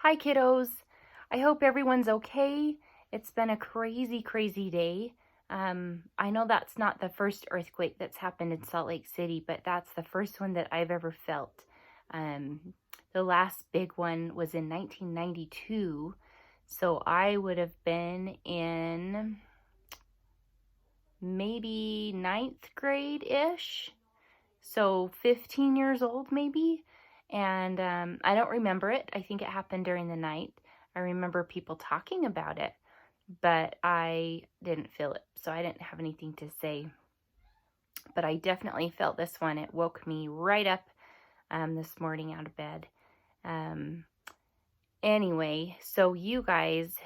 Hi, kiddos. I hope everyone's okay. It's been a crazy, crazy day. I know that's not the first earthquake that's happened in Salt Lake City, but that's the first one that I've ever felt. Um, the last big one was in 1992, so I would have been in maybe ninth grade-ish, so 15 years old maybe. And I don't remember it. I think it happened during the night. I remember people talking about it, but I didn't feel it, so I didn't have anything to say. But I definitely felt this one. It woke me right up this morning out of bed. Um, anyway, so you guys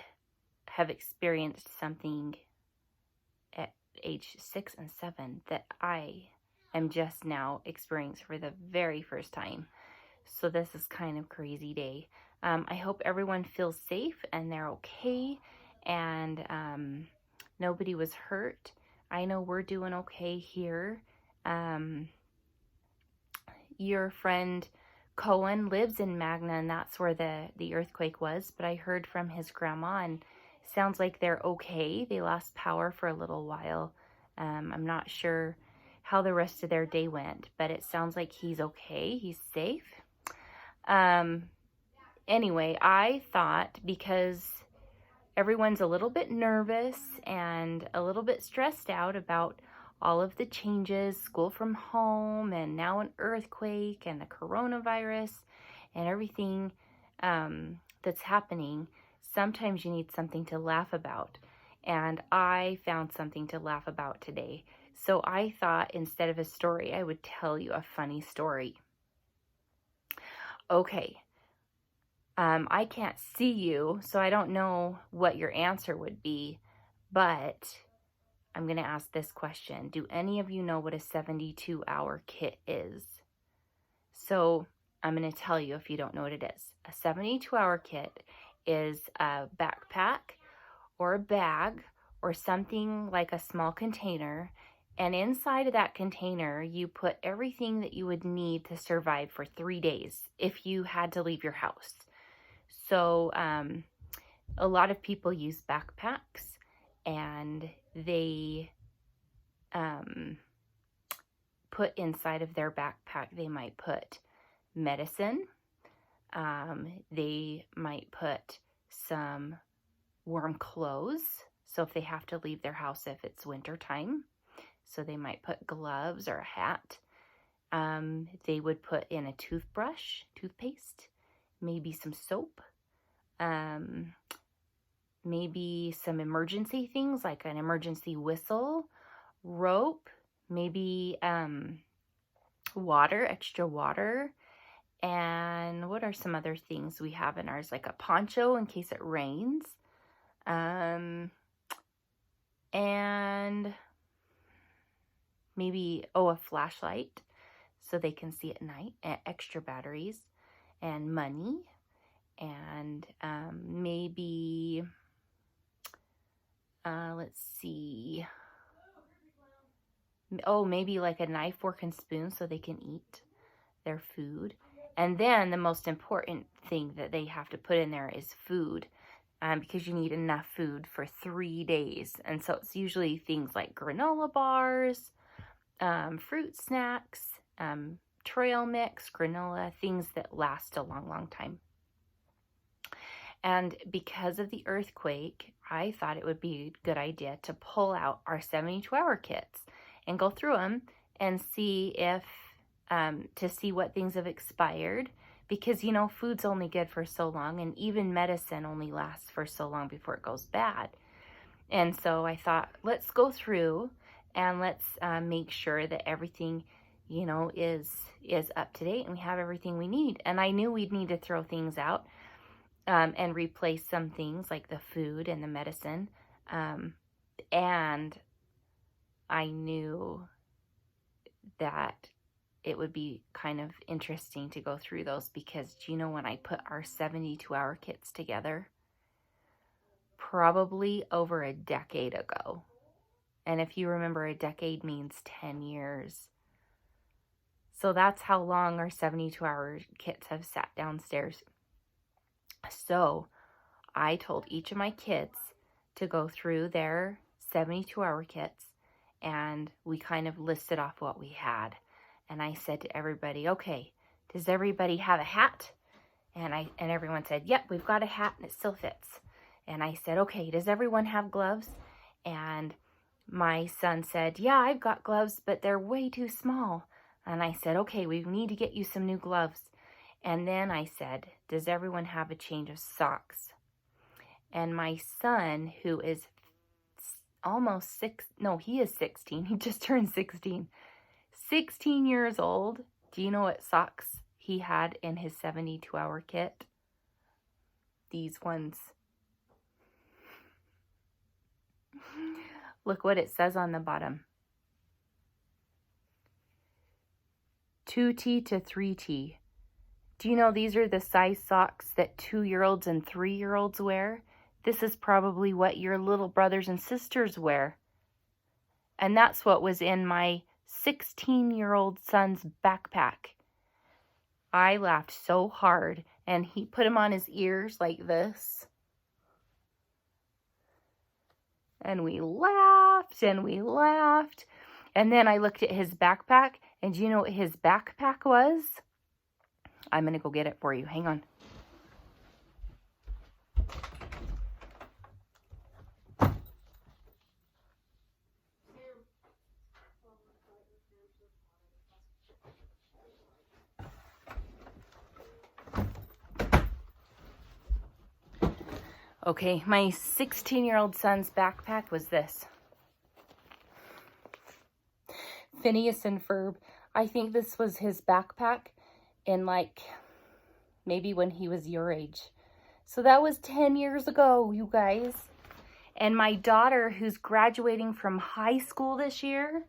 have experienced something at age 6 and 7 that I am just now experiencing for the very first time. So this is kind of crazy day. I hope everyone feels safe and they're okay, and nobody was hurt. I know we're doing okay here. Your friend Cohen lives in Magna, and that's where the earthquake was, but I heard from his grandma, and sounds like they're okay. They lost power for a little while. I'm not sure how the rest of their day went, but it sounds like he's okay. He's safe. Anyway, I thought, because everyone's a little bit nervous and a little bit stressed out about all of the changes, school from home, and now an earthquake and the coronavirus and everything that's happening, sometimes you need something to laugh about. And I found something to laugh about today. So I thought, instead of a story, I would tell you a funny story. Okay. I can't see you, so I don't know what your answer would be, but I'm going to ask this question. Do any of you know what a 72-hour kit is? So I'm going to tell you if you don't know what it is. A 72-hour kit is a backpack or a bag or something like a small container, and inside of that container you put everything that you would need to survive for 3 days if you had to leave your house. So a lot of people use backpacks, and they put inside of their backpack, they might put medicine. They might put some warm clothes. So if they have to leave their house if it's winter time, so they might put gloves or a hat. They would put in a toothbrush, toothpaste, maybe some soap. Maybe some emergency things like an emergency whistle, rope, maybe water, extra water. And what are some other things we have in ours? Like a poncho in case it rains. And maybe, a flashlight so they can see at night, and extra batteries, and money, and maybe, let's see, maybe like a knife, fork, and spoon so they can eat their food. And then the most important thing that they have to put in there is food, because you need enough food for 3 days. And so it's usually things like granola bars, fruit snacks, trail mix, granola, things that last a long, long time. And because of the earthquake, I thought it would be a good idea to pull out our 72-hour kits and go through them and see if, to see what things have expired, because, food's only good for so long, and even medicine only lasts for so long before it goes bad. And so I thought, let's go through and let's make sure that everything, is up to date and we have everything we need. And I knew we'd need to throw things out and replace some things like the food and the medicine. And I knew that it would be kind of interesting to go through those, because when I put our 72-hour kits together, probably over a decade ago, and if you remember, a decade means 10 years. So that's how long our 72-hour kits have sat downstairs. So I told each of my kids to go through their 72-hour kits, and we kind of listed off what we had. And I said to everybody, okay, does everybody have a hat? And everyone said, yep, we've got a hat and it still fits. And I said, okay, does everyone have gloves? And my son said, yeah, I've got gloves, but they're way too small. And I said, okay, we need to get you some new gloves. And then I said, does everyone have a change of socks? And my son, who is almost he is 16. He just turned 16. 16 years old. Do you know what socks he had in his 72-hour kit? These ones. Look what it says on the bottom. 2T to 3T. Do you know these are the size socks that 2-year-olds and 3-year-olds wear? This is probably what your little brothers and sisters wear. And that's what was in my 16-year-old son's backpack. I laughed so hard, and he put them on his ears like this. And we laughed and we laughed. And then I looked at his backpack, and do you know what his backpack was? I'm going to go get it for you. Hang on. Okay, my 16-year-old son's backpack was this. Phineas and Ferb. I think this was his backpack in maybe when he was your age. So that was 10 years ago, you guys. And my daughter, who's graduating from high school this year,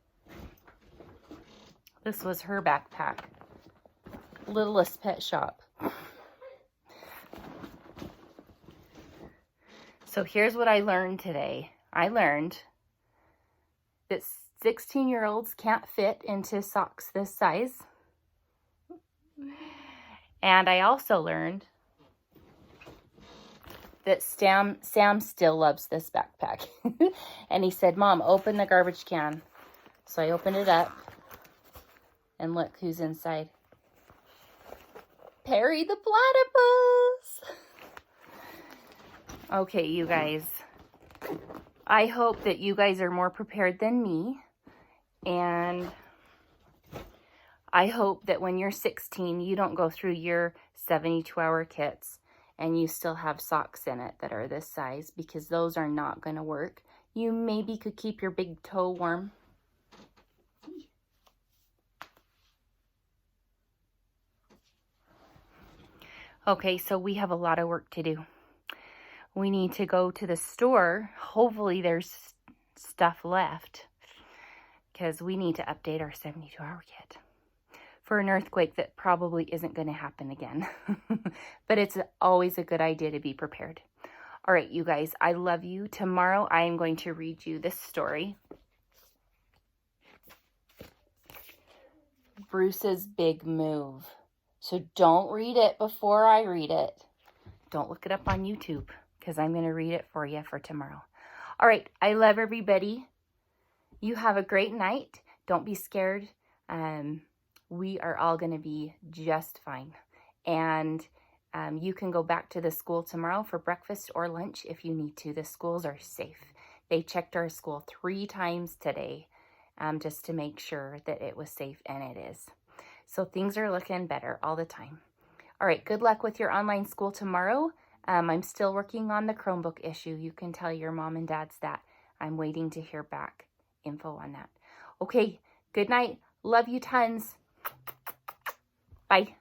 this was her backpack. Littlest Pet Shop. So here's what I learned today. I learned that 16-year-olds can't fit into socks this size. And I also learned that Sam still loves this backpack. And he said, Mom, open the garbage can. So I opened it up. And look who's inside. Perry the platypus. Okay, you guys. I hope that you guys are more prepared than me. And I hope that when you're 16, you don't go through your 72-hour kits and you still have socks in it that are this size, because those are not going to work. You maybe could keep your big toe warm. Okay, so we have a lot of work to do. We need to go to the store. Hopefully there's stuff left, because we need to update our 72-hour kit for an earthquake that probably isn't going to happen again. But it's always a good idea to be prepared. All right, you guys, I love you. Tomorrow I am going to read you this story. Bruce's Big Move. So don't read it before I read it. Don't look it up on YouTube, because I'm going to read it for you for tomorrow. All right, I love everybody. You have a great night. Don't be scared. We are all going to be just fine. And you can go back to the school tomorrow for breakfast or lunch if you need to. The schools are safe. They checked our school 3 times today just to make sure that it was safe, and it is. So things are looking better all the time. All right, good luck with your online school tomorrow. I'm still working on the Chromebook issue. You can tell your mom and dads that. I'm waiting to hear back info on that. Okay, good night. Love you tons. Bye.